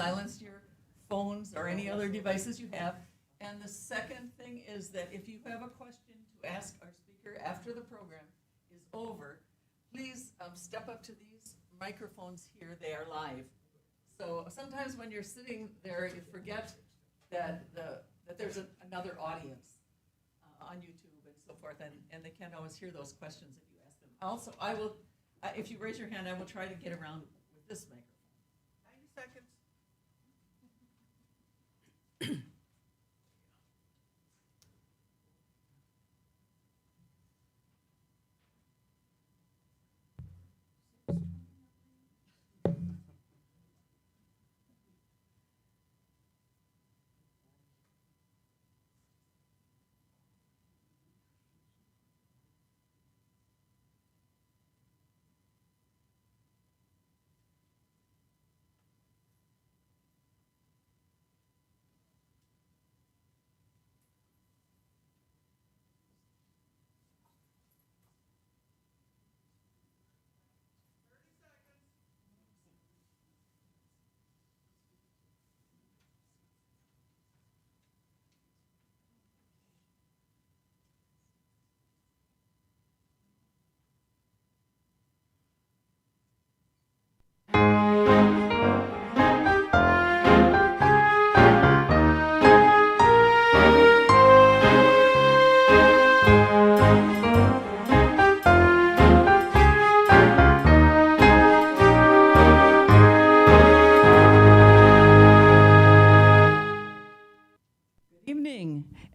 silence your phones or any other devices you have. And the second thing is that if you have a question to ask our speaker after the program is over, please step up to these microphones here. They are live. So sometimes when you're sitting there, you forget that there's another audience on YouTube and so forth, and they can't always hear those questions if you ask them. Also, I will, if you raise your hand, I will try to get around with this microphone. 90 seconds.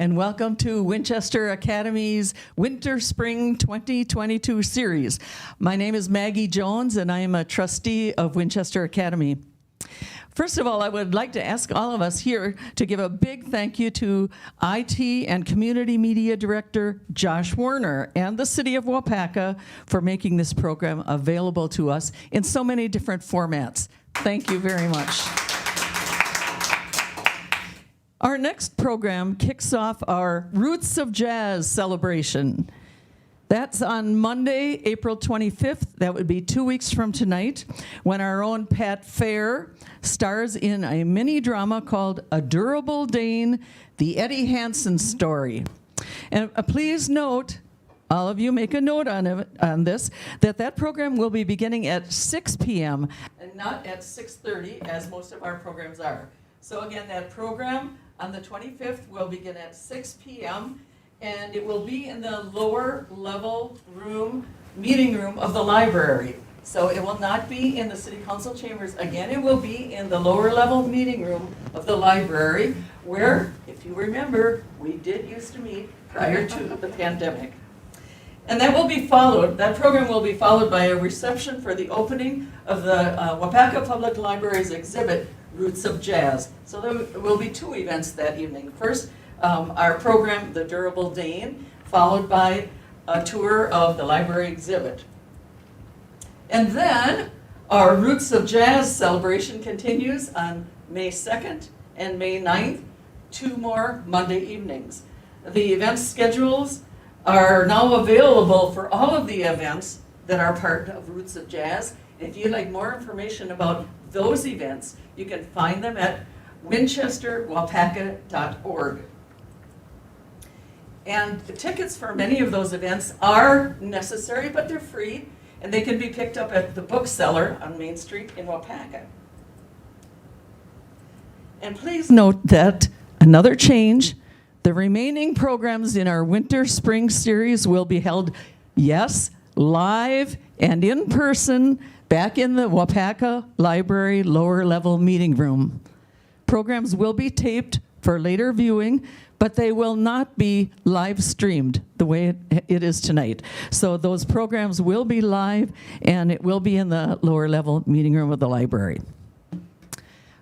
And welcome to Winchester Academy's Winter Spring 2022 series. My name is Maggie Jones, and I am a trustee of Winchester Academy. First of all, I would like to ask all of us here to give a big thank you to IT and Community Media Director Josh Werner and the City of Waupaca for making this program available to us in so many different formats. Thank you very much. Our next program kicks off our Roots of Jazz celebration. That's on Monday, April 25th. That would be 2 weeks from tonight, when our own Pat Fair stars in a mini drama called A Durable Dane, the Eddie Hansen Story. And please note, all of you make a note on this, that program will be beginning at 6 p.m. and not at 6:30, as most of our programs are. So again, that program on the 25th will begin at 6 p.m. and it will be in the lower level meeting room of the library. So it will not be in the City Council chambers. Again, it will be in the lower level meeting room of the library, where, if you remember, we did used to meet prior to the pandemic. And that program will be followed by a reception for the opening of the Waupaca Public Library's exhibit, Roots of Jazz. So there will be two events that evening. First, our program, The Durable Dane, followed by a tour of the library exhibit. And then our Roots of Jazz celebration continues on May 2nd and May 9th, 2 more Monday evenings. The event schedules are now available for all of the events that are part of Roots of Jazz. If you'd like more information about those events, you can find them at winchesterwaupaca.org. And the tickets for many of those events are necessary, but they're free, and they can be picked up at the bookseller on Main Street in Waupaca. And please note that another change, the remaining programs in our Winter Spring series will be held, yes, live and in person, back in the Waupaca Library lower level meeting room. Programs will be taped for later viewing, but they will not be live streamed the way it is tonight. So those programs will be live, and it will be in the lower level meeting room of the library.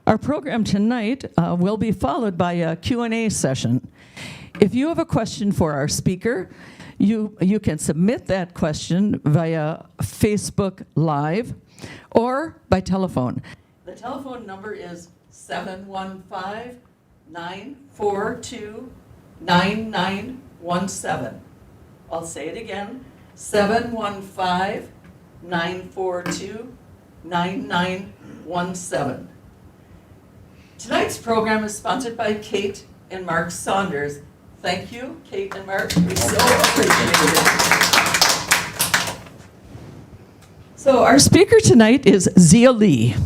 Our program tonight will be followed by a Q&A session. If you have a question for our speaker, you can submit that question via Facebook Live or by telephone. The telephone number is 715-942-9917. I'll say it again, 715-942-9917. Tonight's program is sponsored by Kate and Mark Saunders. Thank you, Kate and Mark. We so appreciate it. So our speaker tonight is Xia Lee.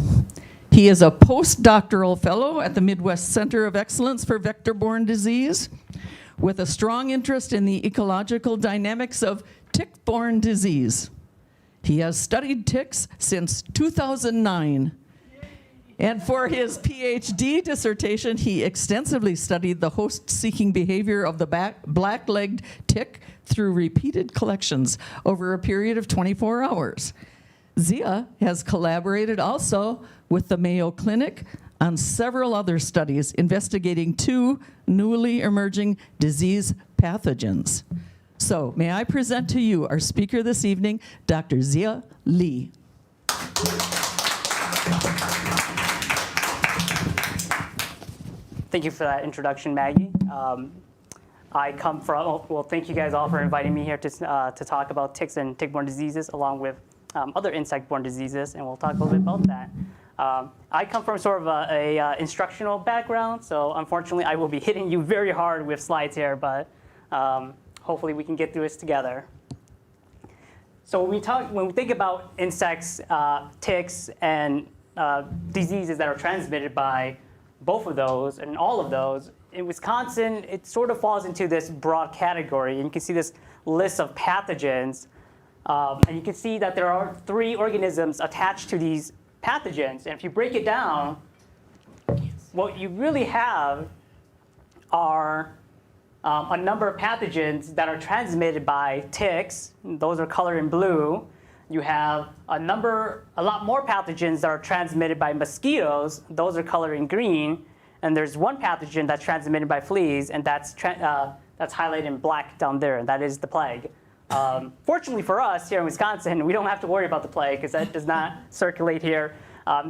He is a postdoctoral fellow at the Midwest Center of Excellence for Vector-Borne Disease, with a strong interest in the ecological dynamics of tick-borne disease. He has studied ticks since 2009. And for his PhD dissertation, he extensively studied the host-seeking behavior of the blacklegged tick through repeated collections over a period of 24 hours. Xia has collaborated also with the Mayo Clinic on several other studies investigating 2 newly emerging disease pathogens. So may I present to you our speaker this evening, Dr. Xia Lee. Thank you for that introduction, Maggie. I come from, well, thank you guys all for inviting me here to talk about ticks and tick-borne diseases along with other insect-borne diseases, and we'll talk a little bit about that. I come from sort of a instructional background, so unfortunately I will be hitting you very hard with slides here, but hopefully we can get through this together. So when we think about insects, ticks, and diseases that are transmitted by both of those and all of those, in Wisconsin, it sort of falls into this broad category. And you can see this list of pathogens. And you can see that there are 3 organisms attached to these pathogens. And if you break it down, what you really have are a number of pathogens that are transmitted by ticks. Those are colored in blue. You have a lot more pathogens that are transmitted by mosquitoes. Those are colored in green. And there's one pathogen that's transmitted by fleas, and that's highlighted in black down there, and that is the plague. Fortunately for us here in Wisconsin, we don't have to worry about the plague because that does not circulate here.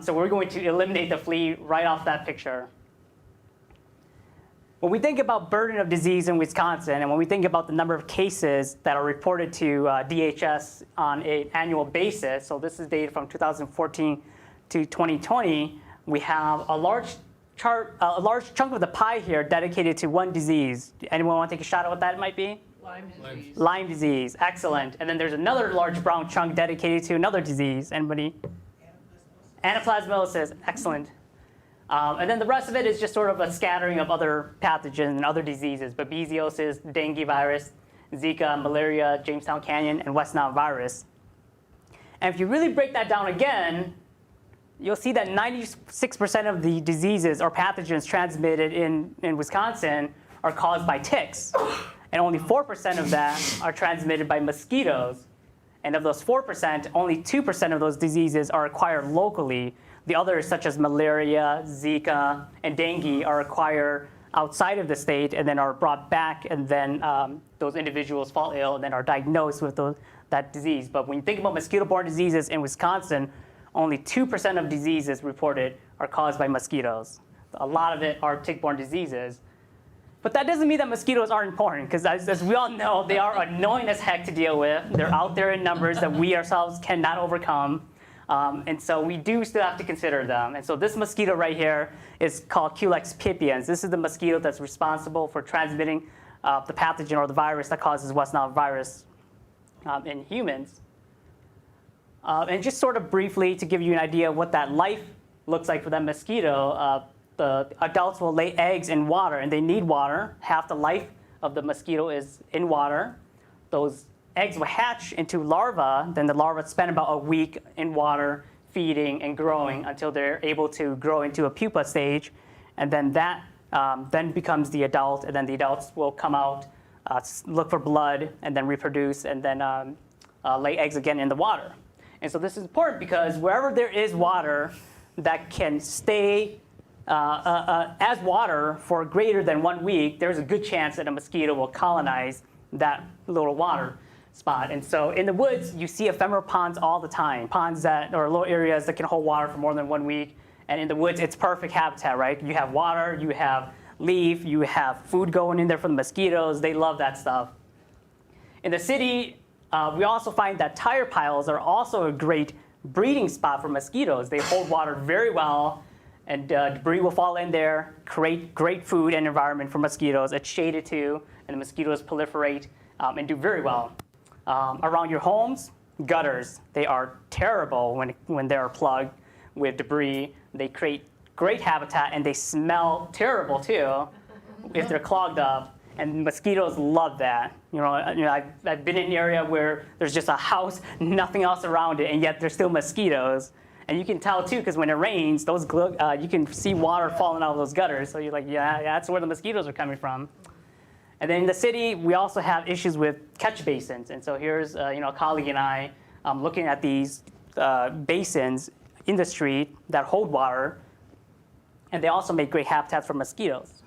So we're going to eliminate the flea right off that picture. When we think about burden of disease in Wisconsin, and when we think about the number of cases that are reported to DHS on an annual basis, so this is data from 2014 to 2020, we have a large chunk of the pie here dedicated to one disease. Anyone want to take a shot at what that might be? Lyme disease. Lyme disease, excellent. And then there's another large brown chunk dedicated to another disease. Anybody? Anaplasmosis, excellent. And then the rest of it is just sort of a scattering of other pathogens and other diseases, babesiosis, dengue virus, Zika, malaria, Jamestown Canyon, and West Nile virus. And if you really break that down again, you'll see that 96% of the diseases or pathogens transmitted in Wisconsin are caused by ticks. And only 4% of that are transmitted by mosquitoes. And of those 4%, only 2% of those diseases are acquired locally. The others, such as malaria, Zika, and dengue, are acquired outside of the state and then are brought back, and then those individuals fall ill and then are diagnosed with that disease. But when you think about mosquito-borne diseases in Wisconsin, only 2% of diseases reported are caused by mosquitoes. A lot of it are tick-borne diseases. But that doesn't mean that mosquitoes aren't important, because as we all know, they are annoying as heck to deal with. They're out there in numbers that we ourselves cannot overcome. And so we do still have to consider them. And so this mosquito right here is called Culex pipiens. This is the mosquito that's responsible for transmitting the pathogen or the virus that causes West Nile virus in humans. And just sort of briefly to give you an idea of what that life looks like for that mosquito, the adults will lay eggs in water, and they need water. Half the life of the mosquito is in water. Those eggs will hatch into larvae. Then the larvae spend about a week in water, feeding and growing until they're able to grow into a pupa stage. And then that then becomes the adult, and then the adults will come out, look for blood, and then reproduce, and then lay eggs again in the water. And so this is important because wherever there is water that can stay as water for greater than 1 week, there's a good chance that a mosquito will colonize that little water spot. And so in the woods, you see ephemeral ponds all the time, ponds that are little areas that can hold water for more than 1 week. And in the woods, it's perfect habitat, right? You have water, you have leaf, you have food going in there for the mosquitoes. They love that stuff. In the city, we also find that tire piles are also a great breeding spot for mosquitoes. They hold water very well, And debris will fall in there, create great food and environment for mosquitoes. It's shaded too, and the mosquitoes proliferate and do very well. Around your homes, gutters. They are terrible when they are plugged with debris. They create great habitat, and they smell terrible too if they're clogged up. And mosquitoes love that. I've been in an area where there's just a house, nothing else around it, and yet there's still mosquitoes. And you can tell too, because when it rains, you can see water falling out of those gutters. So you're like, yeah, that's where the mosquitoes are coming from. And then in the city, we also have issues with catch basins. And so here's a colleague and I looking at these basins in the street that hold water, and they also make great habitats for mosquitoes.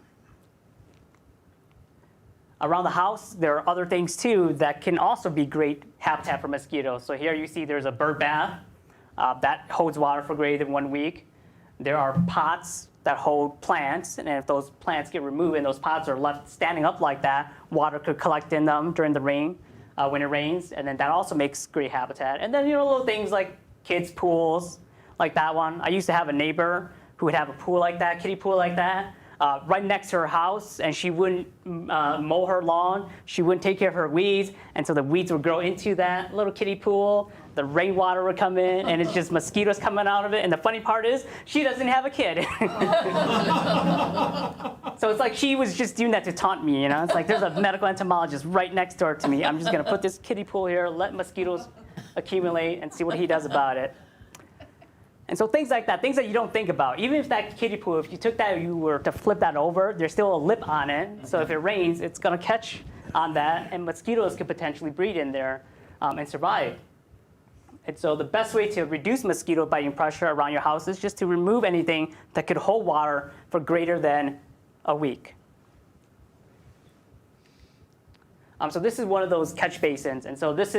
Around the house, there are other things too that can also be great habitat for mosquitoes. So here you see there's a bird bath that holds water for greater than 1 week. There are pots that hold plants, and if those plants get removed and those pots are left standing up like that, water could collect in them during the rain, when it rains, and then that also makes great habitat. And then little things like kids' pools, like that one. I used to have a neighbor who would have a pool like that, kiddie pool like that, right next to her house, and she wouldn't mow her lawn. She wouldn't take care of her weeds, and so the weeds would grow into that little kiddie pool. The rainwater would come in, and it's just mosquitoes coming out of it. And the funny part is, she doesn't have a kid. So it's like she was just doing that to taunt me, It's like there's a medical entomologist right next door to me. I'm just going to put this kiddie pool here, let mosquitoes accumulate, and see what he does about it. And so things like that, things that you don't think about. Even if that kiddie pool, if you took that, you were to flip that over, there's still a lip on it. So if it rains, it's going to catch on that, and mosquitoes could potentially breed in there and survive. And so the best way to reduce mosquito biting pressure around your house is just to remove anything that could hold water for greater than a week. So this is one of those catch basins. And so this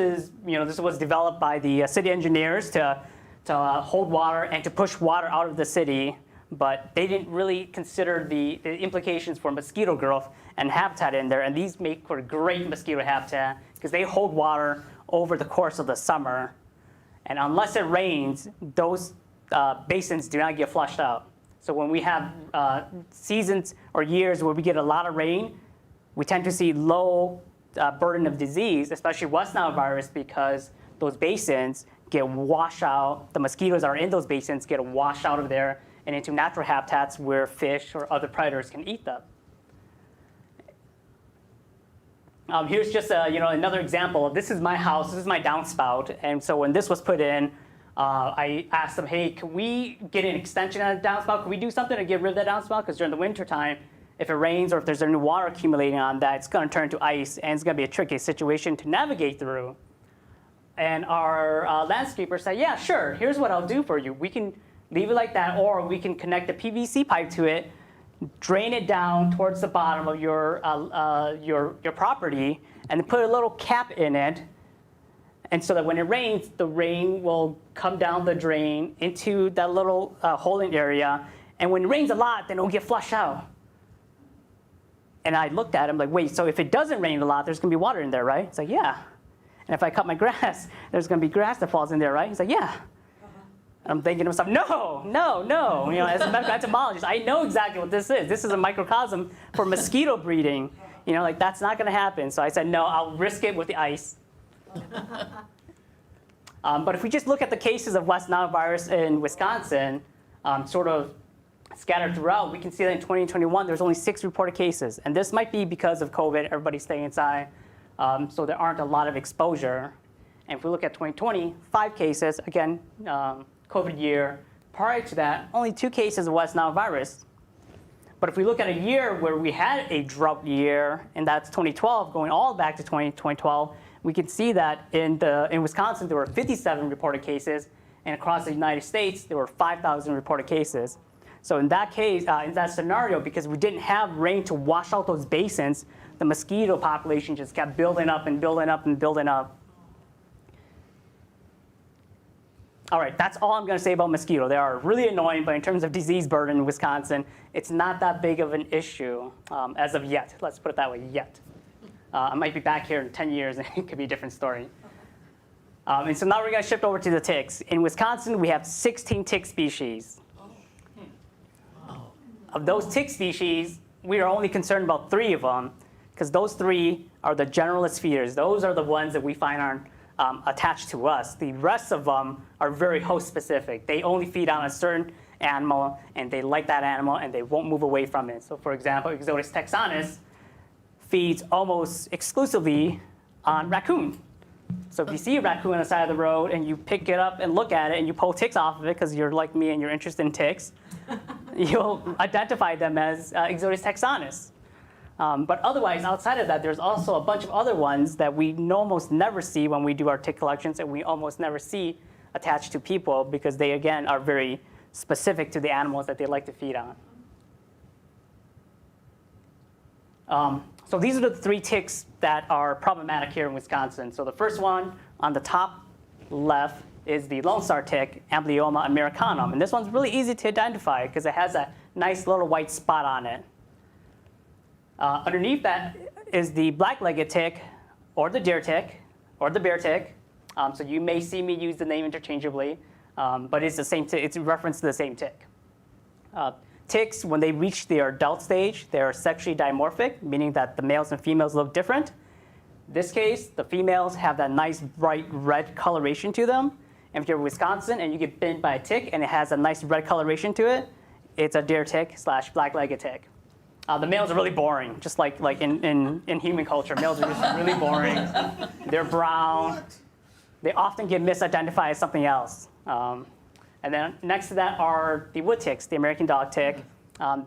was developed by the city engineers to hold water and to push water out of the city. But they didn't really consider the implications for mosquito growth and habitat in there. And these make for great mosquito habitat because they hold water over the course of the summer. And unless it rains, those basins do not get flushed out. So when we have seasons or years where we get a lot of rain, we tend to see low burden of disease, especially West Nile virus, because those basins get washed out. The mosquitoes that are in those basins get washed out of there and into natural habitats where fish or other predators can eat them. Here's just another example. This is my house. This is my downspout. And so when this was put in, I asked them, hey, can we get an extension on the downspout? Can we do something to get rid of that downspout? Because during the wintertime, if it rains or if there's any water accumulating on that, it's going to turn to ice, and it's going to be a tricky situation to navigate through. And our landscaper said, yeah, sure. Here's what I'll do for you. We can leave it like that, or we can connect a PVC pipe to it, drain it down towards the bottom of your property, and put a little cap in it. And so that when it rains, the rain will come down the drain into that little holding area. And when it rains a lot, then it'll get flushed out. And I looked at him like, wait, so if it doesn't rain a lot, there's going to be water in there, right? It's like, yeah. And if I cut my grass, there's going to be grass that falls in there, right? He's like, yeah. And I'm thinking to myself, no. As a medical entomologist, I know exactly what this is. This is a microcosm for mosquito breeding. That's not going to happen. So I said, no, I'll risk it with the ice. But if we just look at the cases of West Nile virus in Wisconsin, sort of scattered throughout, we can see that in 2021, there's only 6 reported cases. And this might be because of COVID, everybody's staying inside, so there aren't a lot of exposure. And if we look at 2020, 5 cases, again, COVID year. Prior to that, only 2 cases of West Nile virus. But if we look at a year where we had a drought year, and that's 2012, going all back to 2012, we can see that in Wisconsin, there were 57 reported cases, and across the United States, there were 5,000 reported cases. So in that case, in that scenario, because we didn't have rain to wash out those basins, the mosquito population just kept building up and building up and building up. All right, that's all I'm going to say about mosquito. They are really annoying, but in terms of disease burden in Wisconsin, it's not that big of an issue as of yet. Let's put it that way, yet. I might be back here in 10 years, and it could be a different story. And so now we're going to shift over to the ticks. In Wisconsin, we have 16 tick species. Of those tick species, we are only concerned about 3 of them, because those 3 are the generalist feeders. Those are the ones that we find are attached to us. The rest of them are very host specific. They only feed on a certain animal, and they like that animal, and they won't move away from it. So for example, Ixodes texanus feeds almost exclusively on raccoon. So if you see a raccoon on the side of the road and you pick it up and look at it and you pull ticks off of it because you're like me and you're interested in ticks, you'll identify them as Ixodes texanus. But otherwise, outside of that, there's also a bunch of other ones that we almost never see when we do our tick collections, and we almost never see attached to people because they, again, are very specific to the animals that they like to feed on. So these are the 3 ticks that are problematic here in Wisconsin. So the first one on the top left is the Lonestar Tick, Amblyomma americanum. And this one's really easy to identify because it has a nice little white spot on it. Underneath that is the black-legged tick, or the deer tick, or the bear tick. So you may see me use the name interchangeably, but it's the same tick. It's in reference to the same tick. Ticks, when they reach their adult stage, they're sexually dimorphic, meaning that the males and females look different. In this case, the females have that nice bright red coloration to them. And if you're in Wisconsin and you get bitten by a tick and it has a nice red coloration to it, it's a deer tick / black-legged tick. The males are really boring, just like in human culture. Males are just really boring. They're brown. They often get misidentified as something else. And then next to that are the wood ticks, the American dog tick.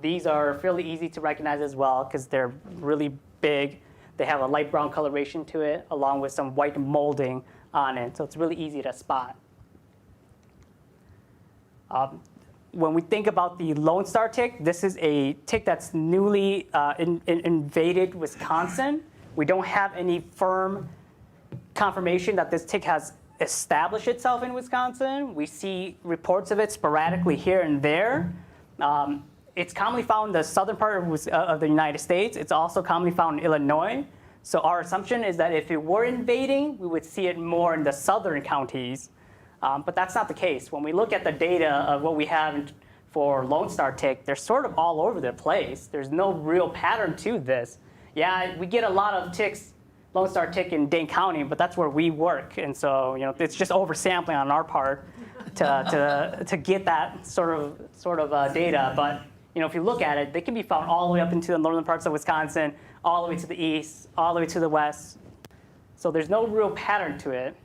These are fairly easy to recognize as well because they're really big. They have a light brown coloration to it along with some white molding on it. So it's really easy to spot. When we think about the Lonestar tick, this is a tick that's newly invaded Wisconsin. We don't have any firm confirmation that this tick has established itself in Wisconsin. We see reports of it sporadically here and there. It's commonly found in the southern part of the United States. It's also commonly found in Illinois. So our assumption is that if it were invading, we would see it more in the southern counties. But that's not the case. When we look at the data of what we have for Lonestar tick, they're sort of all over the place. There's no real pattern to this. Yeah, we get a lot of ticks, Lonestar tick in Dane County, but that's where we work. And so it's just oversampling on our part to get that sort of data. But if you look at it, they can be found all the way up into the northern parts of Wisconsin, all the way to the east, all the way to the west. So there's no real pattern to it.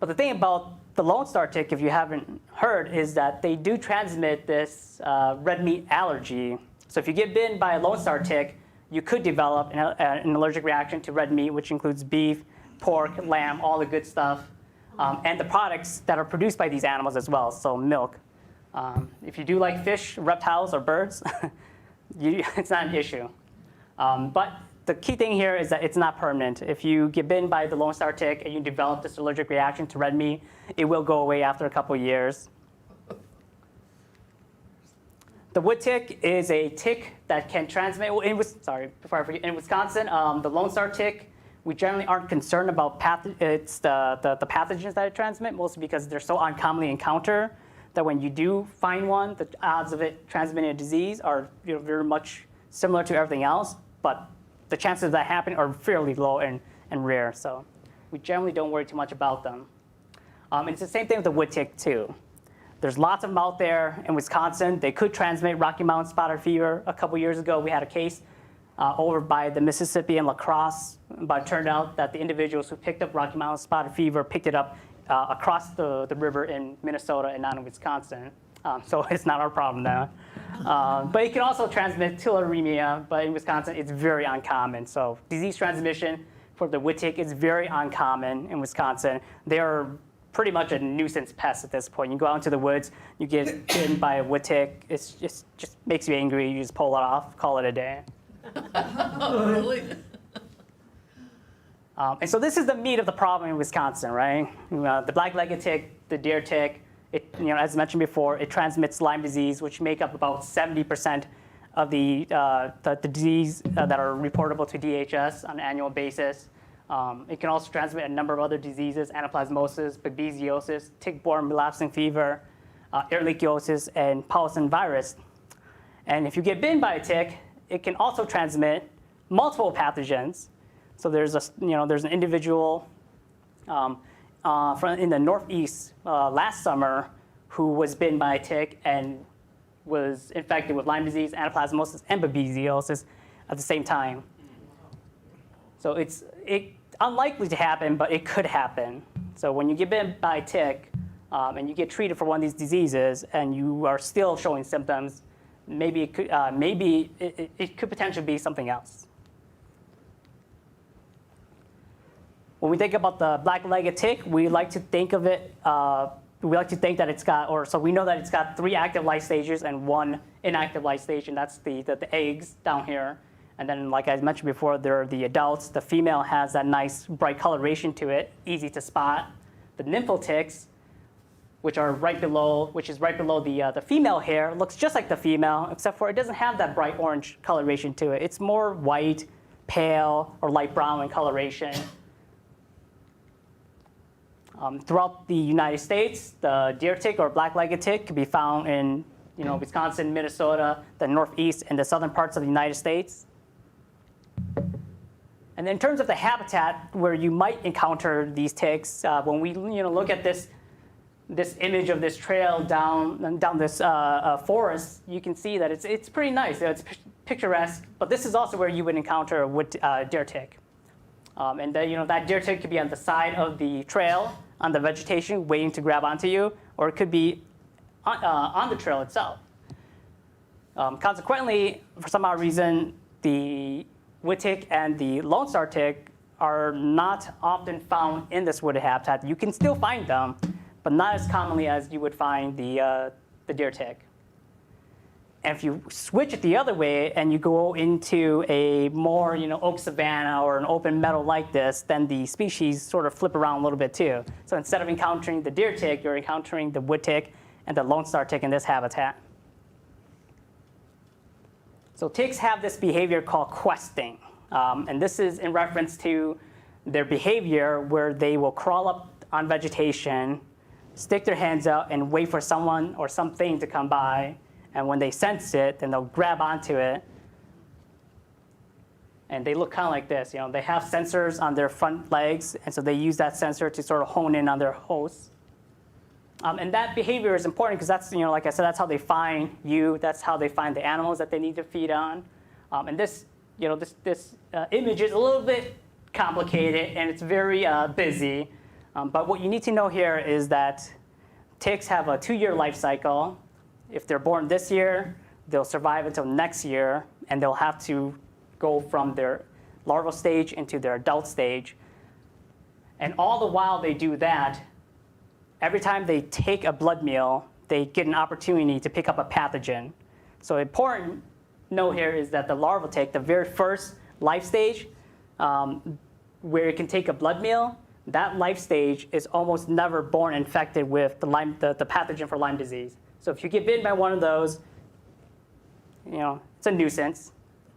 But the thing about the Lonestar tick, if you haven't heard, is that they do transmit this red meat allergy. So if you get bitten by a Lonestar tick, you could develop an allergic reaction to red meat, which includes beef, pork, lamb, all the good stuff, and the products that are produced by these animals as well, so milk. If you do like fish, reptiles, or birds, it's not an issue. But the key thing here is that it's not permanent. If you get bitten by the Lonestar tick and you develop this allergic reaction to red meat, it will go away after a couple years. The wood tick is a tick that can transmit. In Wisconsin, the Lonestar tick, we generally aren't concerned about the pathogens that it transmits, mostly because they're so uncommonly encountered that when you do find one, the odds of it transmitting a disease are very much similar to everything else. But the chances of that happening are fairly low and rare. So we generally don't worry too much about them. And it's the same thing with the wood tick, too. There's lots of them out there in Wisconsin. They could transmit Rocky Mountain spotted fever. A couple years ago, we had a case over by the Mississippi and La Crosse, but it turned out that the individuals who picked up Rocky Mountain spotted fever picked it up across the river in Minnesota and not in Wisconsin. So it's not our problem now. But it can also transmit tularemia, but in Wisconsin, it's very uncommon. So disease transmission for the wood tick is very uncommon in Wisconsin. They are pretty much a nuisance pest at this point. You go out into the woods, you get bitten by a wood tick, it just makes you angry. You just pull it off, call it a day. Oh, really? And so this is the meat of the problem in Wisconsin, right? The black-legged tick, the deer tick, as mentioned before, it transmits Lyme disease, which make up about 70% of the disease that are reportable to DHS on an annual basis. It can also transmit a number of other diseases: anaplasmosis, babesiosis, tick-borne relapsing fever, ehrlichiosis, and Paulson virus. And if you get bitten by a tick, it can also transmit multiple pathogens. So there's an individual in the Northeast last summer who was bitten by a tick and was infected with Lyme disease, anaplasmosis, and babesiosis at the same time. So it's unlikely to happen, but it could happen. So when you get bitten by a tick and you get treated for one of these diseases and you are still showing symptoms, maybe it could potentially be something else. When we think about the black-legged tick, we like to think of it. We like to think that it's got, so we know that it's got 3 active life stages and 1 inactive life stage, and that's the eggs down here. And then, like I mentioned before, there are the adults. The female has that nice bright coloration to it, easy to spot. The nymphal ticks, which is right below the female hair, looks just like the female, except for it doesn't have that bright orange coloration to it. It's more white, pale, or light brown in coloration. Throughout the United States, the deer tick or black-legged tick can be found in Wisconsin, Minnesota, the Northeast, and the southern parts of the United States. And in terms of the habitat where you might encounter these ticks, when we look at this image of this trail down this forest, you can see that it's pretty nice. It's picturesque, but this is also where you would encounter a deer tick. And that deer tick could be on the side of the trail, on the vegetation, waiting to grab onto you, or it could be on the trail itself. Consequently, for some odd reason, the wood tick and the Lonestar tick are not often found in this wooded habitat. You can still find them, but not as commonly as you would find the deer tick. And if you switch it the other way and you go into a more oak savanna or an open meadow like this, then the species sort of flip around a little bit too. So instead of encountering the deer tick, you're encountering the wood tick and the Lonestar tick in this habitat. So ticks have this behavior called questing. And this is in reference to their behavior where they will crawl up on vegetation, stick their hands out, and wait for someone or something to come by. And when they sense it, then they'll grab onto it. And they look kind of like this. They have sensors on their front legs, and so they use that sensor to sort of hone in on their hosts. And that behavior is important because that's, like I said, that's how they find you. That's how they find the animals that they need to feed on. And this image is a little bit complicated, and it's very busy. But what you need to know here is that ticks have a 2-year life cycle. If they're born this year, they'll survive until next year, and they'll have to go from their larval stage into their adult stage. And all the while they do that, every time they take a blood meal, they get an opportunity to pick up a pathogen. So important note here is that the larval tick, the very first life stage, where it can take a blood meal, that life stage is almost never born infected with the pathogen for Lyme disease. So if you get bitten by one of those, it's a nuisance,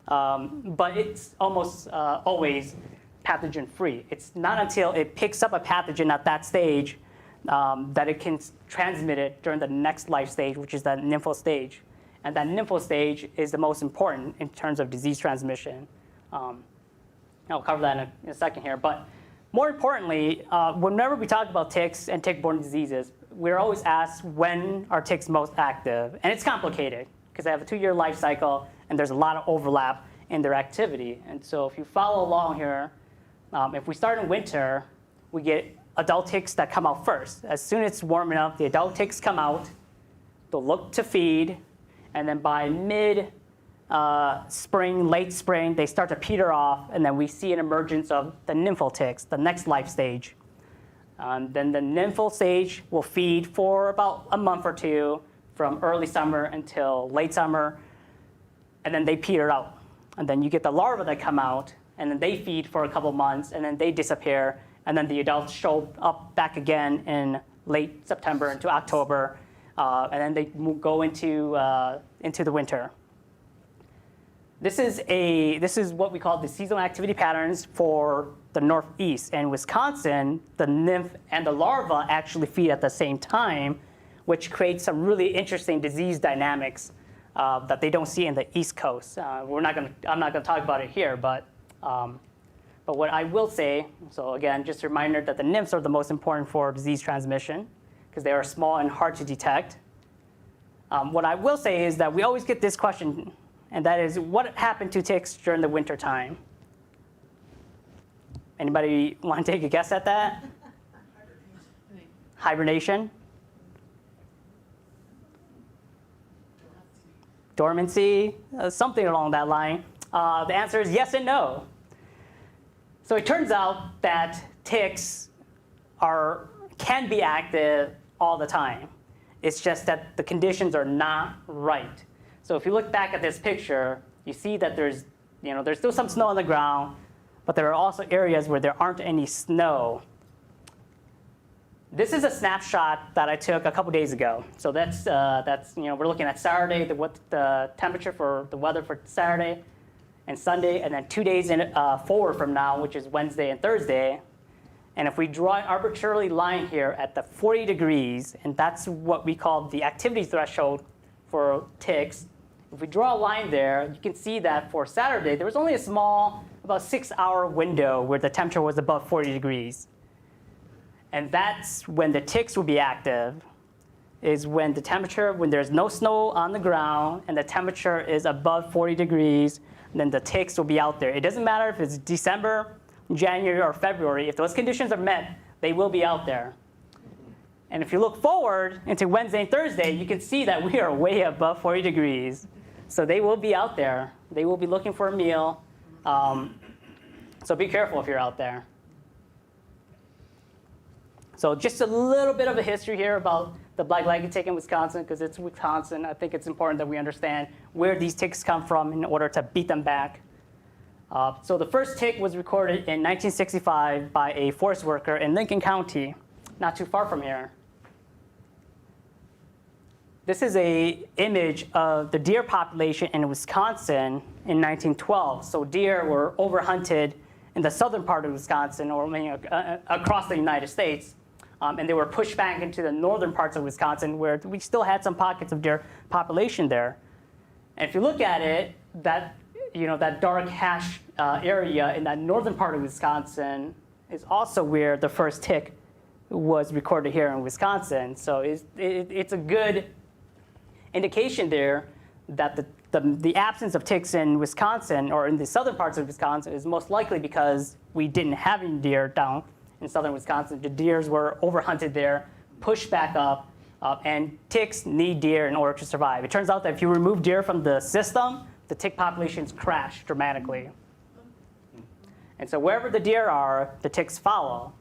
but it's almost always pathogen-free. It's not until it picks up a pathogen at that stage that it can transmit it during the next life stage, which is that nymphal stage. And that nymphal stage is the most important in terms of disease transmission. I'll cover that in a second here. But more importantly, whenever we talk about ticks and tick-borne diseases, we're always asked when are ticks most active. And it's complicated because they have a 2-year life cycle and there's a lot of overlap in their activity. And so if you follow along here, if we start in winter, we get adult ticks that come out first. As soon as it's warm enough, the adult ticks come out, they'll look to feed, and then by mid-spring, late spring, they start to peter off, and then we see an emergence of the nymphal ticks, the next life stage. Then the nymphal stage will feed for about a month or two, from early summer until late summer, and then they peter out. And then you get the larvae that come out, and then they feed for a couple months, and then they disappear, and then the adults show up back again in late September into October, and then they go into the winter. This is what we call the seasonal activity patterns for the Northeast. In Wisconsin, the nymph and the larva actually feed at the same time, which creates some really interesting disease dynamics that they don't see in the East Coast. I'm not going to talk about it here, but what I will say, so again, just a reminder that the nymphs are the most important for disease transmission because they are small and hard to detect. What I will say is that we always get this question, and that is, what happened to ticks during the winter time? Anybody want to take a guess at that? Hibernation? Dormancy? Something along that line. The answer is yes and no. So it turns out that ticks can be active all the time. It's just that the conditions are not right. So if you look back at this picture, you see that there's still some snow on the ground, but there are also areas where there aren't any snow. This is a snapshot that I took a couple days ago. So that's we're looking at Saturday, the temperature for the weather for Saturday and Sunday, and then 2 days forward from now, which is Wednesday and Thursday. And if we draw an arbitrary line here at the 40 degrees, and that's what we call the activity threshold for ticks, if we draw a line there, you can see that for Saturday, there was only a small, about 6-hour window where the temperature was above 40 degrees. And that's when the ticks will be active, is when there's no snow on the ground and the temperature is above 40 degrees, then the ticks will be out there. It doesn't matter if it's December, January, or February. If those conditions are met, they will be out there. And if you look forward into Wednesday and Thursday, you can see that we are way above 40 degrees. So they will be out there. They will be looking for a meal. So be careful if you're out there. So just a little bit of a history here about the black-legged tick in Wisconsin, because it's Wisconsin. I think it's important that we understand where these ticks come from in order to beat them back. So the first tick was recorded in 1965 by a forest worker in Lincoln County, not too far from here. This is an image of the deer population in Wisconsin in 1912. So deer were overhunted in the southern part of Wisconsin, or across the United States. And they were pushed back into the northern parts of Wisconsin, where we still had some pockets of deer population there. And if you look at it, that dark hash area in that northern part of Wisconsin is also where the first tick was recorded here in Wisconsin. So it's a good indication there that the absence of ticks in Wisconsin, or in the southern parts of Wisconsin, is most likely because we didn't have any deer down in southern Wisconsin. The deers were overhunted there, pushed back up, and ticks need deer in order to survive. It turns out that if you remove deer from the system, the tick populations crash dramatically. And so wherever the deer are, the ticks follow.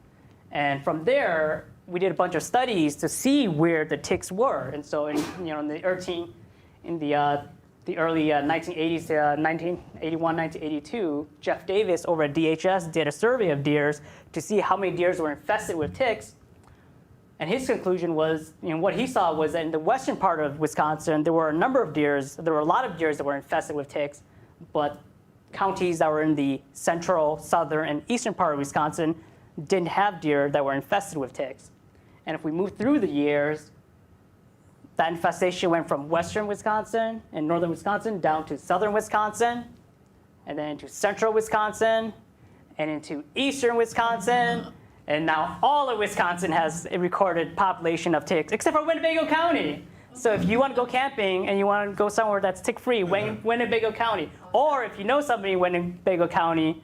And from there, we did a bunch of studies to see where the ticks were. And so in the early 1980s, 1981, 1982, Jeff Davis over at DHS did a survey of deers to see how many deers were infested with ticks. And his conclusion was, what he saw was that in the western part of Wisconsin, there were a lot of deers that were infested with ticks, but counties that were in the central, southern, and eastern part of Wisconsin didn't have deer that were infested with ticks. And if we move through the years, that infestation went from western Wisconsin and northern Wisconsin down to southern Wisconsin, and then into central Wisconsin, and into eastern Wisconsin. And now all of Wisconsin has a recorded population of ticks, except for Winnebago County. So if you want to go camping and you want to go somewhere that's tick-free, Winnebago County. Or if you know somebody in Winnebago County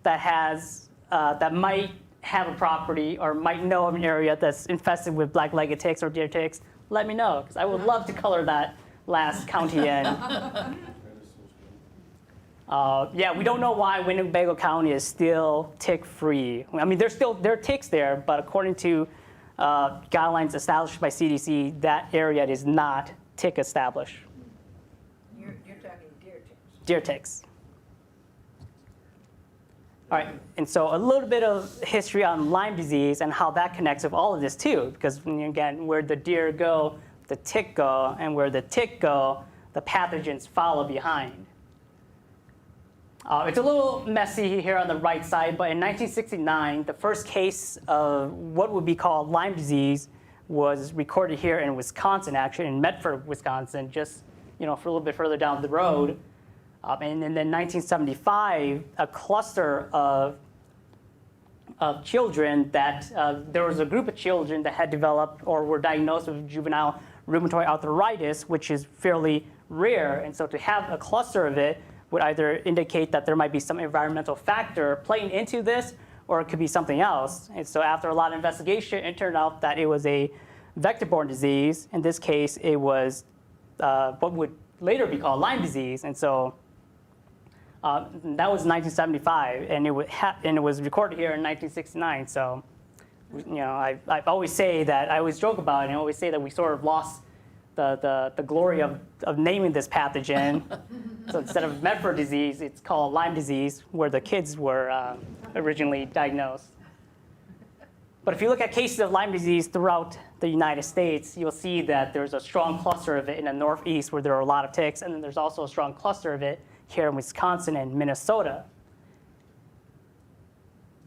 that might have a property or might know of an area that's infested with black-legged ticks or deer ticks, let me know, because I would love to color that last county in. We don't know why Winnebago County is still tick-free. I mean, there are ticks there, but according to guidelines established by CDC, that area is not tick established. You're talking deer ticks. Deer ticks. All right, and so a little bit of history on Lyme disease and how that connects with all of this too, because again, where the deer go, the tick go, and where the tick go, the pathogens follow behind. It's a little messy here on the right side, but in 1969, the first case of what would be called Lyme disease was recorded here in Wisconsin, actually, in Medford, Wisconsin, just for a little bit further down the road. And then 1975, a cluster of children that there was a group of children that had developed or were diagnosed with juvenile rheumatoid arthritis, which is fairly rare. And so to have a cluster of it would either indicate that there might be some environmental factor playing into this, or it could be something else. And so after a lot of investigation, it turned out that it was a vector-borne disease. In this case, it was what would later be called Lyme disease. And so that was 1975, and it was recorded here in 1969. So, I always say that, I always joke about it, and I always say that we sort of lost the glory of naming this pathogen. So instead of Medford disease, it's called Lyme disease, where the kids were originally diagnosed. But if you look at cases of Lyme disease throughout the United States, you'll see that there's a strong cluster of it in the Northeast where there are a lot of ticks, and then there's also a strong cluster of it here in Wisconsin and Minnesota.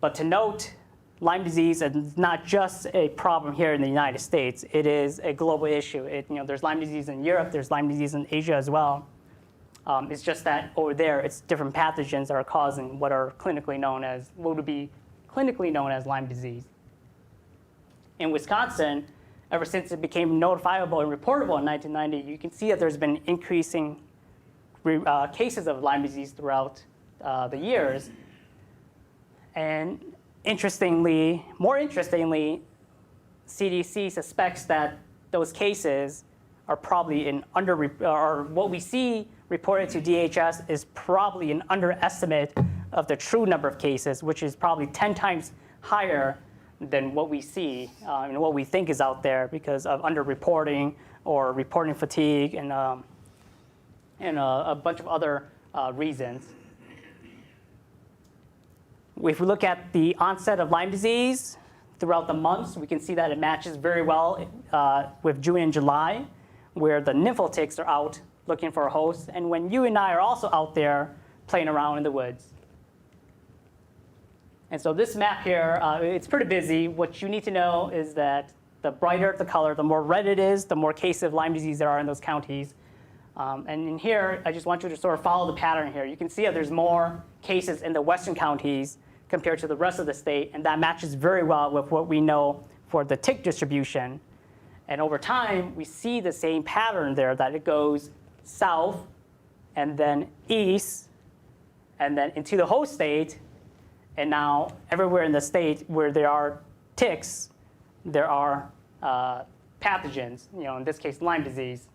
But to note, Lyme disease is not just a problem here in the United States. It is a global issue. There's Lyme disease in Europe. There's Lyme disease in Asia as well. It's just that over there, it's different pathogens that are causing what would be clinically known as Lyme disease. In Wisconsin, ever since it became notifiable and reportable in 1990, you can see that there's been increasing cases of Lyme disease throughout the years. And more interestingly, CDC suspects that those cases are probably or what we see reported to DHS is probably an underestimate of the true number of cases, which is probably 10 times higher than what we see and what we think is out there because of underreporting or reporting fatigue and a bunch of other reasons. If we look at the onset of Lyme disease throughout the months, we can see that it matches very well with June and July, where the nymphal ticks are out looking for a host, and when you and I are also out there playing around in the woods. And so this map here, it's pretty busy. What you need to know is that the brighter the color, the more red it is, the more cases of Lyme disease there are in those counties. And in here, I just want you to sort of follow the pattern here. You can see that there's more cases in the western counties compared to the rest of the state, and that matches very well with what we know for the tick distribution. And over time, we see the same pattern there, that it goes south and then east and then into the host state. And now everywhere in the state where there are ticks, there are pathogens, in this case, Lyme disease.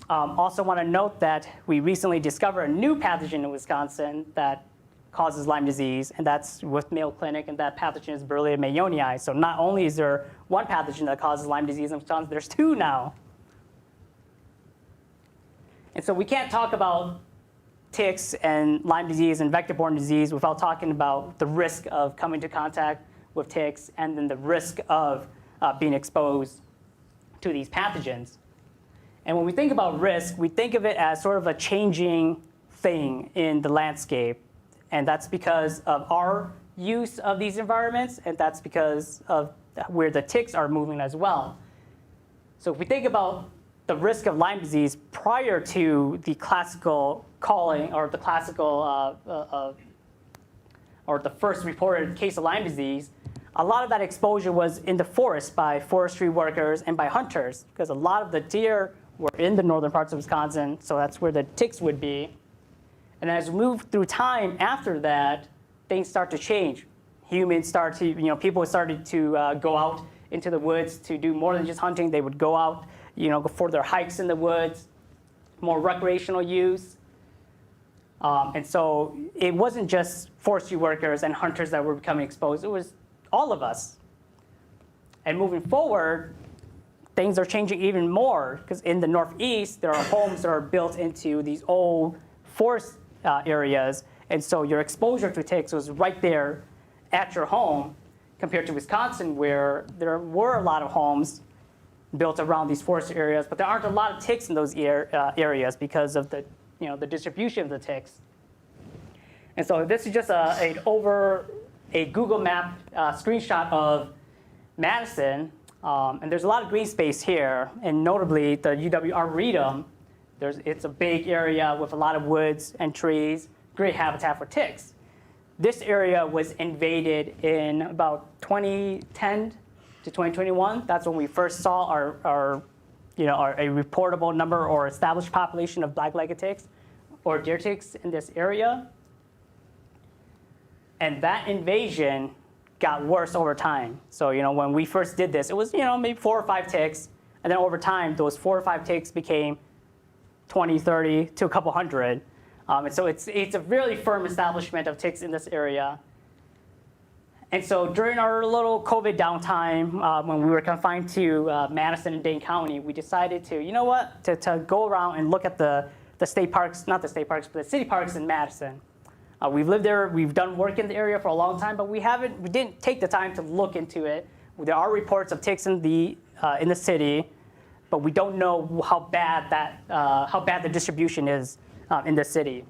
Also want to note that we recently discovered a new pathogen in Wisconsin that causes Lyme disease, and that's with Mayo Clinic, and that pathogen is Borrelia mayonii. So not only is there one pathogen that causes Lyme disease in Wisconsin, there's two now. And so we can't talk about ticks and Lyme disease and vector-borne disease without talking about the risk of coming into contact with ticks and then the risk of being exposed to these pathogens. And when we think about risk, we think of it as sort of a changing thing in the landscape. And that's because of our use of these environments, and that's because of where the ticks are moving as well. So if we think about the risk of Lyme disease prior to the classical calling or the classical or the first reported case of Lyme disease, a lot of that exposure was in the forest by forestry workers and by hunters, because a lot of the deer were in the northern parts of Wisconsin, so that's where the ticks would be. And as we move through time after that, things start to change. Humans start to, people started to go out into the woods to do more than just hunting. They would go out, go for their hikes in the woods, more recreational use. And so it wasn't just forestry workers and hunters that were becoming exposed. It was all of us. And moving forward, things are changing even more, because in the Northeast, there are homes that are built into these old forest areas. And so your exposure to ticks was right there at your home, compared to Wisconsin, where there were a lot of homes built around these forest areas, but there aren't a lot of ticks in those areas because of the distribution of the ticks. And so this is just a Google Map screenshot of Madison. And there's a lot of green space here, and notably the UW-Arboretum, it's a big area with a lot of woods and trees, great habitat for ticks. This area was invaded in about 2010 to 2021. That's when we first saw a reportable number or established population of black-legged ticks or deer ticks in this area. And that invasion got worse over time. So when we first did this, it was maybe 4 or 5 ticks, and then over time, those 4 or 5 ticks became 20, 30 to a couple hundred. And so it's a really firm establishment of ticks in this area. And so during our little COVID downtime, when we were confined to Madison and Dane County, we decided to go around and look at the state parks, not the state parks, but the city parks in Madison. We've lived there, we've done work in the area for a long time, but we didn't take the time to look into it. There are reports of ticks in the city, but we don't know how bad the distribution is in the city.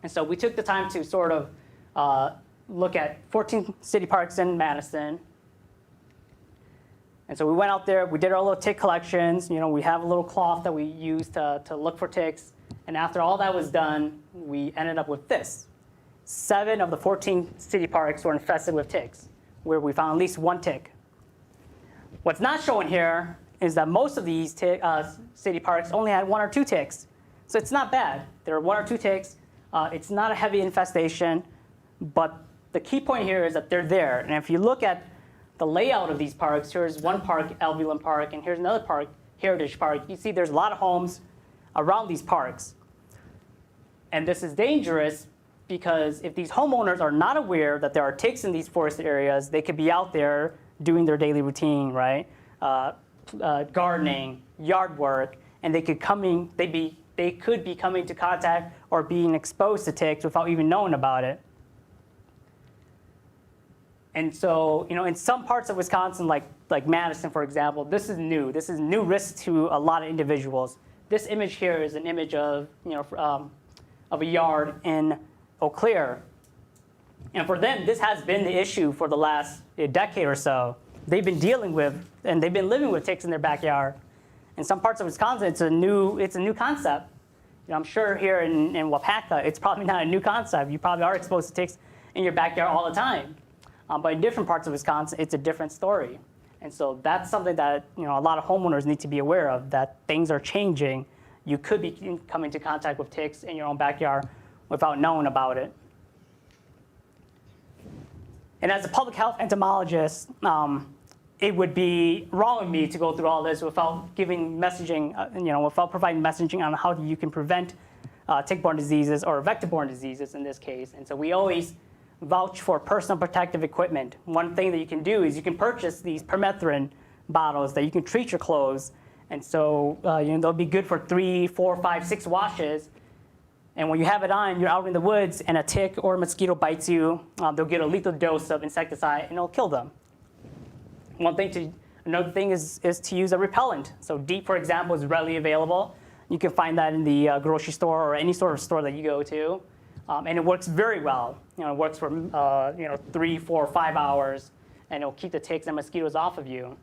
And so we took the time to sort of look at 14 city parks in Madison. And so we went out there, we did our little tick collections. We have a little cloth that we use to look for ticks. And after all that was done, we ended up with this. 7 of the 14 city parks were infested with ticks, where we found at least 1 tick. What's not shown here is that most of these city parks only had 1 or 2 ticks. So it's not bad. There are 1 or 2 ticks. It's not a heavy infestation, but the key point here is that they're there. And if you look at the layout of these parks, here's one park, Albion Park, and here's another park, Heritage Park. You see there's a lot of homes around these parks. And this is dangerous because if these homeowners are not aware that there are ticks in these forested areas, they could be out there doing their daily routine, right? Gardening, yard work, and they could be coming to contact or being exposed to ticks without even knowing about it. And so, in some parts of Wisconsin, like Madison, for example, this is new. This is new risk to a lot of individuals. This image here is an image of, of a yard in Eau Claire. And for them, this has been the issue for the last decade or so. They've been dealing with, and they've been living with ticks in their backyard. In some parts of Wisconsin, it's a new concept. I'm sure here in Wapaka, it's probably not a new concept. You probably are exposed to ticks in your backyard all the time. But in different parts of Wisconsin, it's a different story. And so that's something that a lot of homeowners need to be aware of, that things are changing. You could be coming into contact with ticks in your own backyard without knowing about it. And as a public health entomologist, it would be wrong of me to go through all this without giving messaging, without providing messaging on how you can prevent tick-borne diseases or vector-borne diseases in this case. And so we always vouch for personal protective equipment. One thing that you can do is you can purchase these permethrin bottles that you can treat your clothes. And so they'll be good for 3, 4, 5, 6 washes. And when you have it on, you're out in the woods and a tick or a mosquito bites you, they'll get a lethal dose of insecticide and it'll kill them. Another thing is to use a repellent. So DEET, for example, is readily available. You can find that in the grocery store or any sort of store that you go to. And it works very well. It works for 3, 4, 5 hours, and it'll keep the ticks and mosquitoes off of you.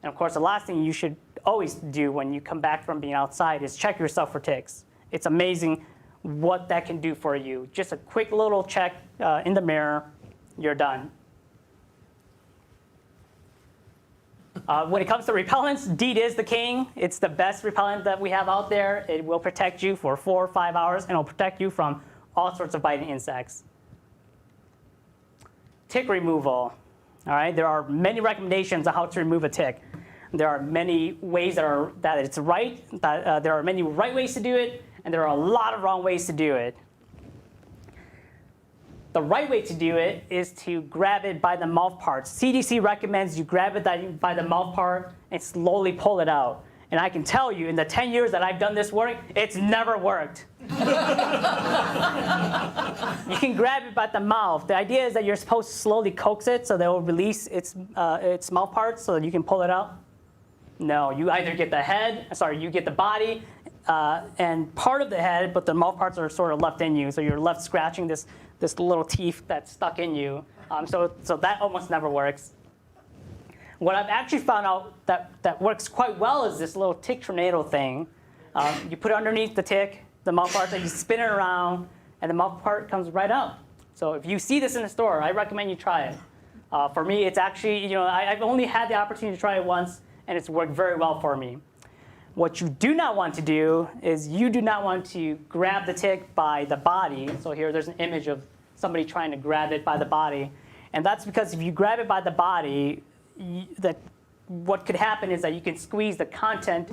And of course, the last thing you should always do when you come back from being outside is check yourself for ticks. It's amazing what that can do for you. Just a quick little check in the mirror, you're done. When it comes to repellents, DEET is the king. It's the best repellent that we have out there. It will protect you for 4 or 5 hours, and it'll protect you from all sorts of biting insects. Tick removal. All right, there are many recommendations on how to remove a tick. There are many ways that it's right. There are many right ways to do it, and there are a lot of wrong ways to do it. The right way to do it is to grab it by the mouth parts. CDC recommends you grab it by the mouth part and slowly pull it out. And I can tell you, in the 10 years that I've done this work, it's never worked. You can grab it by the mouth. The idea is that you're supposed to slowly coax it so that it will release its mouth parts so that you can pull it out. No, you either get you get the body and part of the head, but the mouth parts are sort of left in you. So you're left scratching this little teeth that's stuck in you. So that almost never works. What I've actually found out that works quite well is this little tick tornado thing. You put it underneath the tick, the mouth part, and you spin it around, and the mouth part comes right out. So if you see this in the store, I recommend you try it. For me, it's actually, I've only had the opportunity to try it once, and it's worked very well for me. What you do not want to do is you do not want to grab the tick by the body. So here there's an image of somebody trying to grab it by the body. And that's because if you grab it by the body, what could happen is that you can squeeze the content,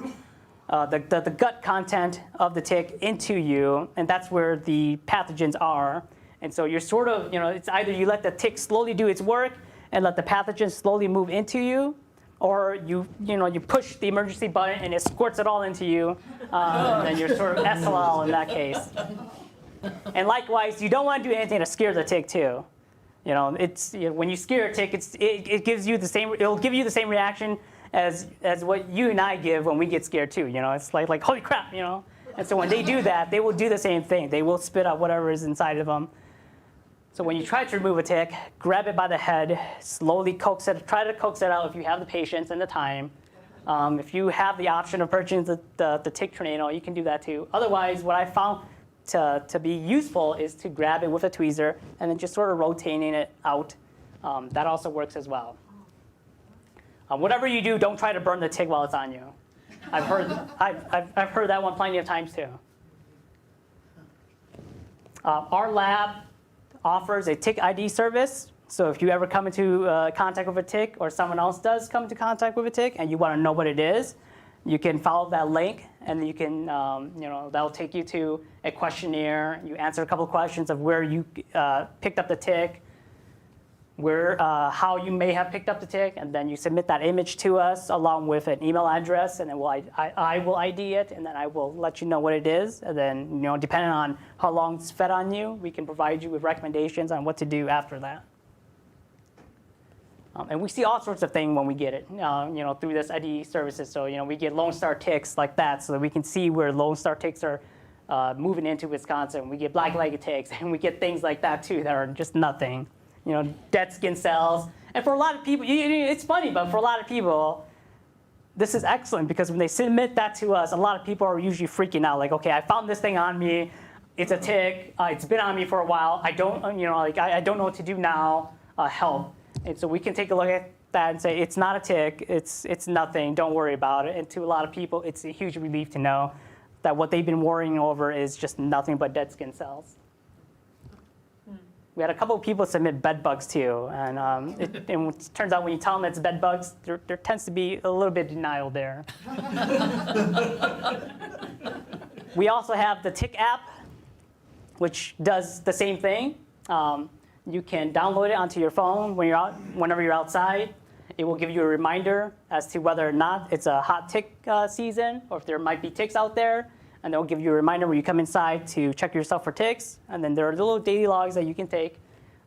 the gut content of the tick into you, and that's where the pathogens are. And so you're sort of, it's either you let the tick slowly do its work and let the pathogens slowly move into you, or you push the emergency button and it squirts it all into you, and then you're sort of SLL in that case. And likewise, you don't want to do anything to scare the tick too. When you scare a tick, it gives you the same. It'll give you the same reaction as what you and I give when we get scared too. It's like holy crap, And so when they do that, they will do the same thing. They will spit out whatever is inside of them. So when you try to remove a tick, grab it by the head, slowly coax it. Try to coax it out if you have the patience and the time. If you have the option of purchasing the tick tornado, you can do that too. Otherwise, what I found to be useful is to grab it with a tweezer and then just sort of rotating it out. That also works as well. Whatever you do, don't try to burn the tick while it's on you. I've heard that one plenty of times too. Our lab offers a tick ID service. So if you ever come into contact with a tick, or someone else does come into contact with a tick, and you want to know what it is, you can follow that link, and you can, that'll take you to a questionnaire. You answer a couple of questions of where you picked up the tick, how you may have picked up the tick, and then you submit that image to us along with an email address, and then I will ID it, and then I will let you know what it is. And then, depending on how long it's fed on you, we can provide you with recommendations on what to do after that. And we see all sorts of things when we get it, through this ID services. So, we get Lonestar ticks like that, so that we can see where Lonestar ticks are moving into Wisconsin. We get blacklegged ticks, and we get things like that too that are just nothing. Dead skin cells. And for a lot of people, it's funny, but for a lot of people, this is excellent because when they submit that to us, a lot of people are usually freaking out. Like, okay, I found this thing on me. It's a tick. It's been on me for a while. I don't, I don't know what to do now. Help. And so we can take a look at that and say, it's not a tick. It's nothing. Don't worry about it. And to a lot of people, it's a huge relief to know that what they've been worrying over is just nothing but dead skin cells. We had a couple of people submit bed bugs too, and it turns out when you tell them it's bed bugs, there tends to be a little bit of denial there. We also have the Tick app, which does the same thing. You can download it onto your phone whenever you're outside. It will give you a reminder as to whether or not it's a hot tick season, or if there might be ticks out there. And they'll give you a reminder when you come inside to check yourself for ticks. And then there are little daily logs that you can take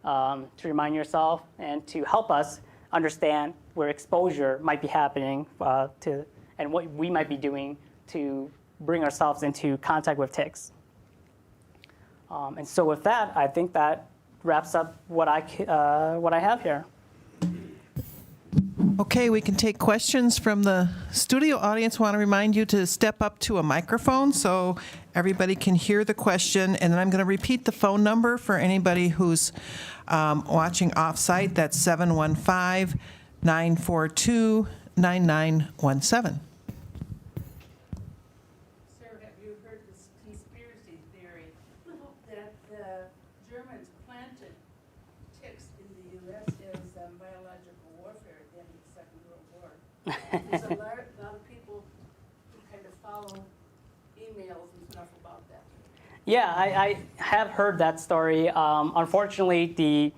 to remind yourself and to help us understand where exposure might be happening and what we might be doing to bring ourselves into contact with ticks. And so with that, I think that wraps up what I have here. Okay, we can take questions from the studio audience. Want to remind you to step up to a microphone so everybody can hear the question. And then I'm going to repeat the phone number for anybody who's watching off-site. That's 715-942-9917. Sir, have you heard this conspiracy theory that the Germans planted ticks in the U.S. as biological warfare at the end of the Second World War? There's a lot of people who kind of follow emails and stuff about that. Yeah, I have heard that story. Unfortunately,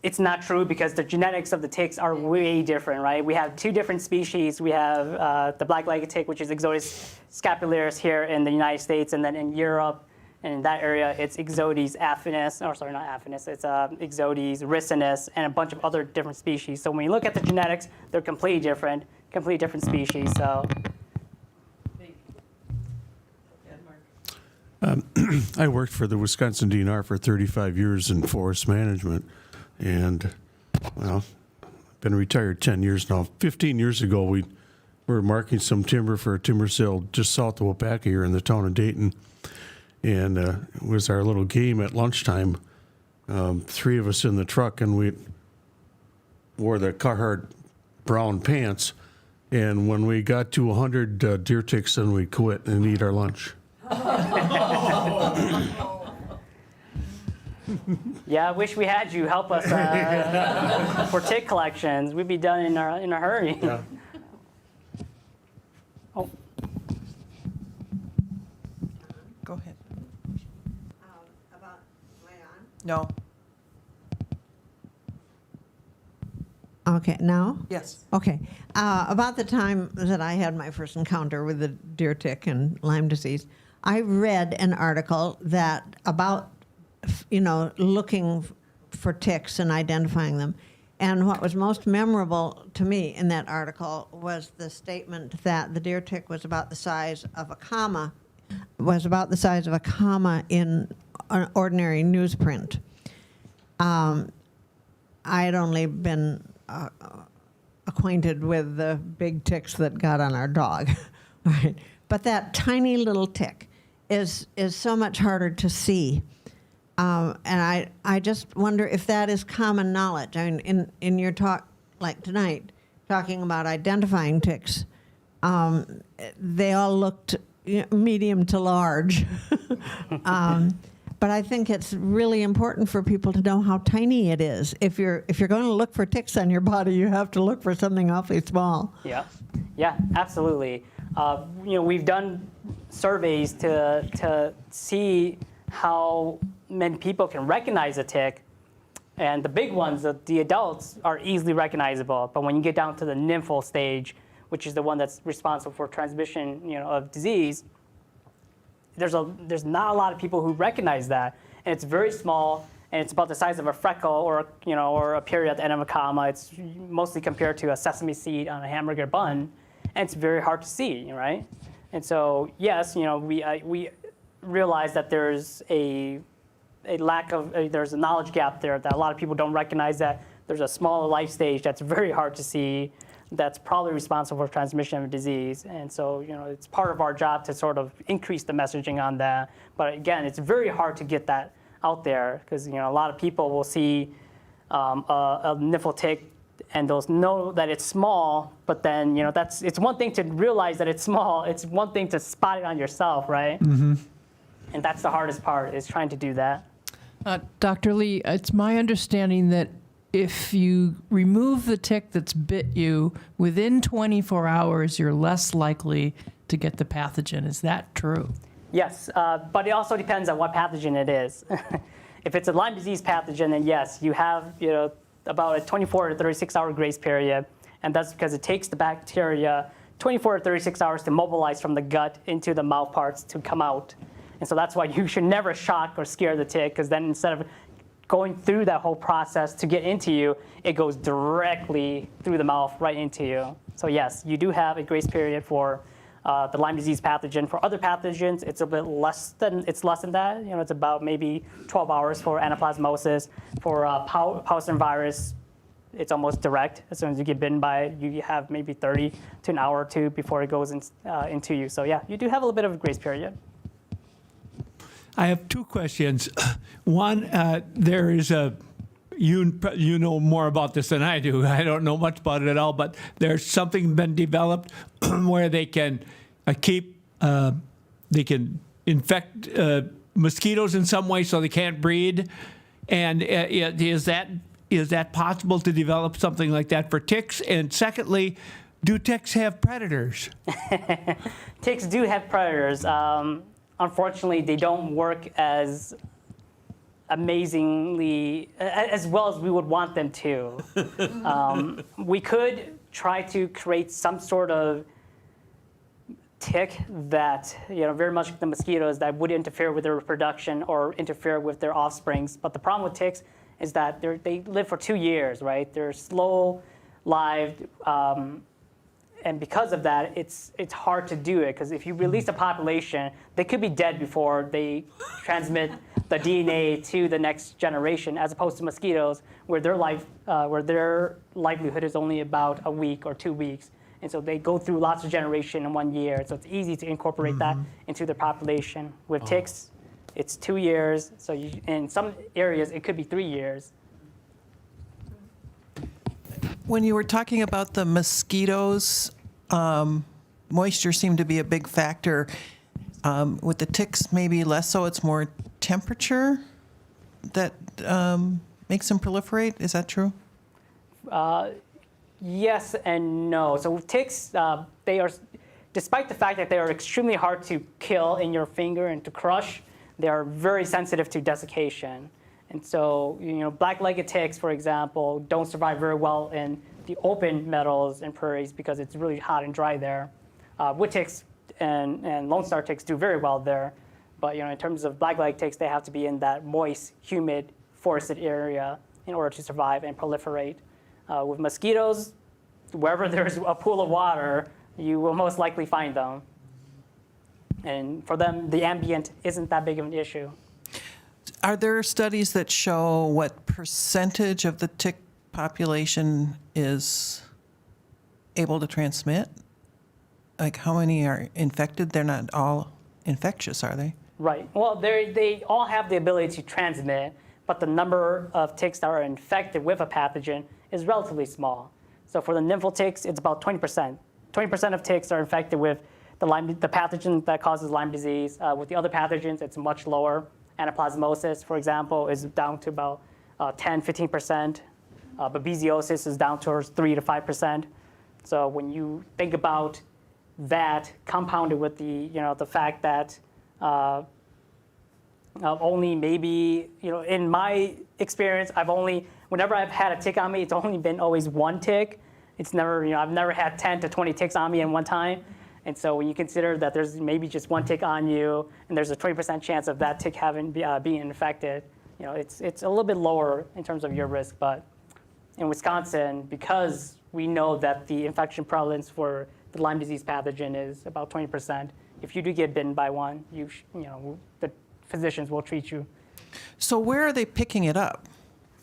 it's not true because the genetics of the ticks are way different, right? We have two different species. We have the black-legged tick, which is Ixodes scapularis here in the United States, and then in Europe, and in that area, it's Ixodes affinis, or sorry, not affinis, it's Ixodes ricinus, and a bunch of other different species. So when you look at the genetics, they're completely different species. So. I worked for the Wisconsin DNR for 35 years in forest management, and well, been retired 10 years now. 15 years ago, we were marking some timber for a timber sale just south of Waupaca here in the town of Dayton. And it was our little game at lunchtime. 3 of us in the truck, and we wore the Carhartt brown pants. And when we got to 100 deer ticks, then we quit and eat our lunch. Yeah, I wish we had you help us for tick collections. We'd be done in a hurry. Yeah. Oh, Go ahead. About, am I No. on? Okay, now? Yes. Okay. About the time that I had my first encounter with the deer tick and Lyme disease, I read an article that about, looking for ticks and identifying them. And what was most memorable to me in that article was the statement that the deer tick was about the size of a comma, in an ordinary newsprint. I had only been acquainted with the big ticks that got on our dog, right? But that tiny little tick is so much harder to see. And I just wonder if that is common knowledge. I mean, in your talk, like tonight, talking about identifying ticks, they all looked medium to large. But I think it's really important for people to know how tiny it is. If you're going to look for ticks on your body, you have to look for something awfully small. yeah, absolutely. We've done surveys to see how many people can recognize a tick, and the big ones, the adults, are easily recognizable. But when you get down to the nymphal stage, which is the one that's responsible for transmission, of disease, there's not a lot of people who recognize that, and it's very small, and it's about the size of a freckle or a period at the end of a comma. It's mostly compared to a sesame seed on a hamburger bun, and it's very hard to see, right? And so yes, we realize that there's a lack of there's a knowledge gap there, that a lot of people don't recognize that there's a smaller life stage that's very hard to see, that's probably responsible for transmission of disease. And so, it's part of our job to sort of increase the messaging on that. But again, it's very hard to get that out there because, a lot of people will see a nymphal tick and they'll know that it's small, but then, it's one thing to realize that it's small. It's one thing to spot it on yourself, right? Mm-hmm. And that's the hardest part, is trying to do that. Dr. Lee, it's my understanding that if you remove the tick that's bit you, within 24 hours, you're less likely to get the pathogen. Is that true? Yes, but it also depends on what pathogen it is. If it's a Lyme disease pathogen, then yes, you have about a 24 to 36-hour grace period, and that's because it takes the bacteria 24 to 36 hours to mobilize from the gut into the mouth parts to come out. And so that's why you should never shock or scare the tick, because then instead of going through that whole process to get into you, it goes directly through the mouth right into you. So yes, you do have a grace period for the Lyme disease pathogen. For other pathogens, it's a bit less than that. It's about maybe 12 hours for anaplasmosis. For Powassan virus, it's almost direct. As soon as you get bitten by it, you have maybe 30 to an hour or two before it goes into you. So yeah, you do have a little bit of a grace period. I have 2 questions. One, there is you know more about this than I do. I don't know much about it at all, but there's something been developed where they can they can infect mosquitoes in some way so they can't breed. And is that possible to develop something like that for ticks? And secondly, do ticks have predators? Ticks do have predators. Unfortunately, they don't work as amazingly, as well as we would want them to. We could try to create some sort of tick that, very much like the mosquitoes, that would interfere with their reproduction or interfere with their offsprings. But the problem with ticks is that they live for 2 years, right? They're slow-lived, And because of that, it's hard to do it, because if you release a population, they could be dead before they transmit the DNA to the next generation, as opposed to mosquitoes, where their livelihood is only about a week or 2 weeks. And so they go through lots of generation in 1 year. So it's easy to incorporate that into their population. With ticks, it's 2 years. So in some areas, it could be 3 years. When you were talking about the mosquitoes, moisture seemed to be a big factor. With the ticks, maybe less so. It's more temperature that makes them proliferate. Is that true? Yes and no. So with ticks, they are, despite the fact that they are extremely hard to kill in your finger and to crush, they are very sensitive to desiccation. And so, black-legged ticks, for example, don't survive very well in the open meadows and prairies because it's really hot and dry there. Wood ticks and Lonestar ticks do very well there. But in terms of black-legged ticks, they have to be in that moist, humid, forested area in order to survive and proliferate. With mosquitoes, wherever there's a pool of water, you will most likely find them. And for them, the ambient isn't that big of an issue. Are there studies that show what percentage of the tick population is able to transmit? Like how many are infected? They're not all infectious, are they? Right. Well, they all have the ability to transmit, but the number of ticks that are infected with a pathogen is relatively small. So for the nymphal ticks, it's about 20%. 20% of ticks are infected with the pathogen that causes Lyme disease. With the other pathogens, it's much lower. Anaplasmosis, for example, is down to about 10, 15%. Babesiosis is down towards 3 to 5%. So when you think about that compounded with the fact that only maybe, in my experience, whenever I've had a tick on me, it's only been always one tick. It's never, I've never had 10 to 20 ticks on me in one time. And so when you consider that there's maybe just one tick on you, and there's a 20% chance of that tick being infected, it's a little bit lower in terms of your risk. But in Wisconsin, because we know that the infection prevalence for the Lyme disease pathogen is about 20%, if you do get bitten by one, the physicians will treat you. So where are they picking it up?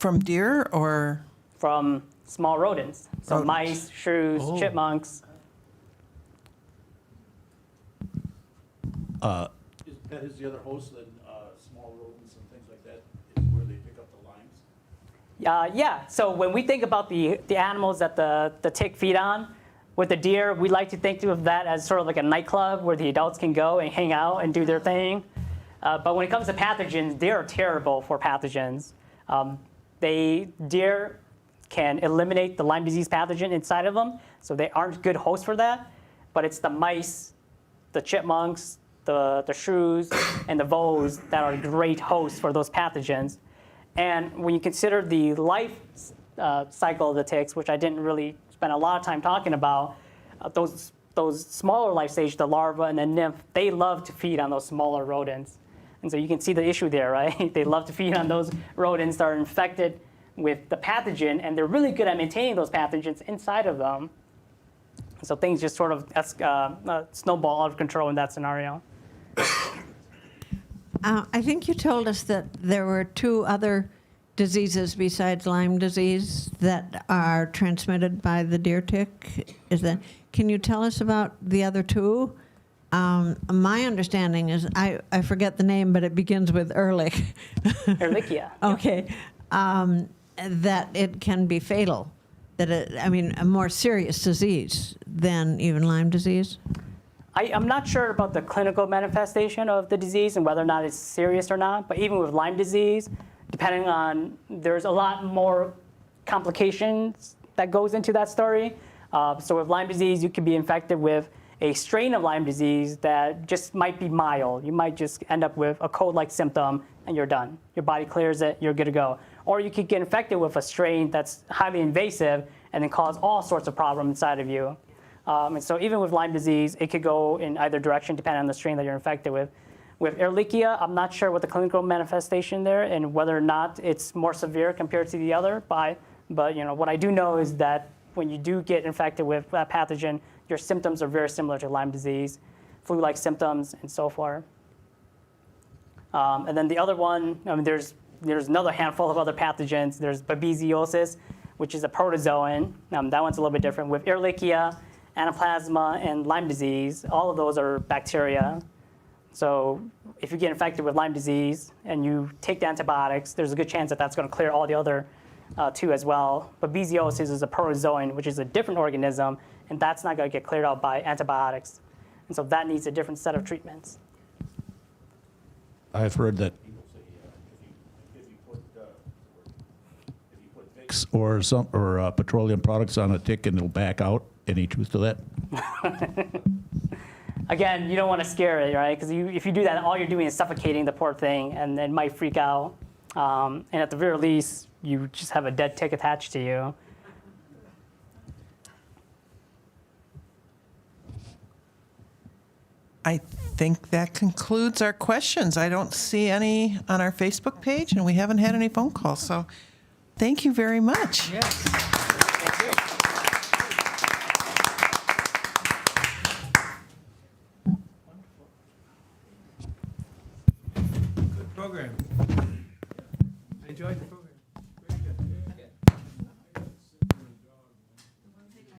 From deer or? From small rodents. So Rodents. mice, shrews, chipmunks. That is the other host, then small rodents and things like that is where they pick up the limes? Yeah, so when we think about the animals that the tick feed on, with the deer, we like to think of that as sort of like a nightclub where the adults can go and hang out and do their thing. But when it comes to pathogens, they are terrible for pathogens. Deer can eliminate the Lyme disease pathogen inside of them, so they aren't good hosts for that. But it's the mice, the chipmunks, the shrews, and the voles that are great hosts for those pathogens. And when you consider the life cycle of the ticks, which I didn't really spend a lot of time talking about, those smaller life stage, the larva and the nymph, they love to feed on those smaller rodents. And so you can see the issue there, right? They love to feed on those rodents that are infected with the pathogen, and they're really good at maintaining those pathogens inside of them. So things just sort of snowball out of control in that scenario. I think you told us that there were 2 other diseases besides Lyme disease that are transmitted by the deer tick. Can you tell us about the other 2? My understanding is, I forget the name, but it begins with Erlich. Erhlicia. Okay. That it can be fatal. A more serious disease than even Lyme disease? I'm not sure about the clinical manifestation of the disease and whether or not it's serious or not, but even with Lyme disease, there's a lot more complications that goes into that story. So with Lyme disease, you could be infected with a strain of Lyme disease that just might be mild. You might just end up with a cold-like symptom and you're done. Your body clears it, you're good to go. Or you could get infected with a strain that's highly invasive and then cause all sorts of problems inside of you. And so even with Lyme disease, it could go in either direction depending on the strain that you're infected with. With Erhlicia, I'm not sure what the clinical manifestation there and whether or not it's more severe compared to the other. But what I do know is that when you do get infected with that pathogen, your symptoms are very similar to Lyme disease, flu-like symptoms, and so forth. And then the other one, there's another handful of other pathogens. There's babesiosis, which is a protozoan. That one's a little bit different. With Erhlicia, anaplasma, and Lyme disease, all of those are bacteria. So if you get infected with Lyme disease and you take the antibiotics, there's a good chance that that's going to clear all the other two as well. Babesiosis is a protozoan, which is a different organism, and that's not going to get cleared out by antibiotics. And so that needs a different set of treatments. I've heard that people say if you put Vicks or petroleum products on a tick and it'll back out. Any truth to that? Again, you don't want to scare it, right? Because if you do that, all you're doing is suffocating the poor thing, and it might freak out. And at the very least, you just have a dead tick attached to you. I think that concludes our questions. I don't see any on our Facebook page, and we haven't had any phone calls. So thank you very much. Good program. I enjoyed the program.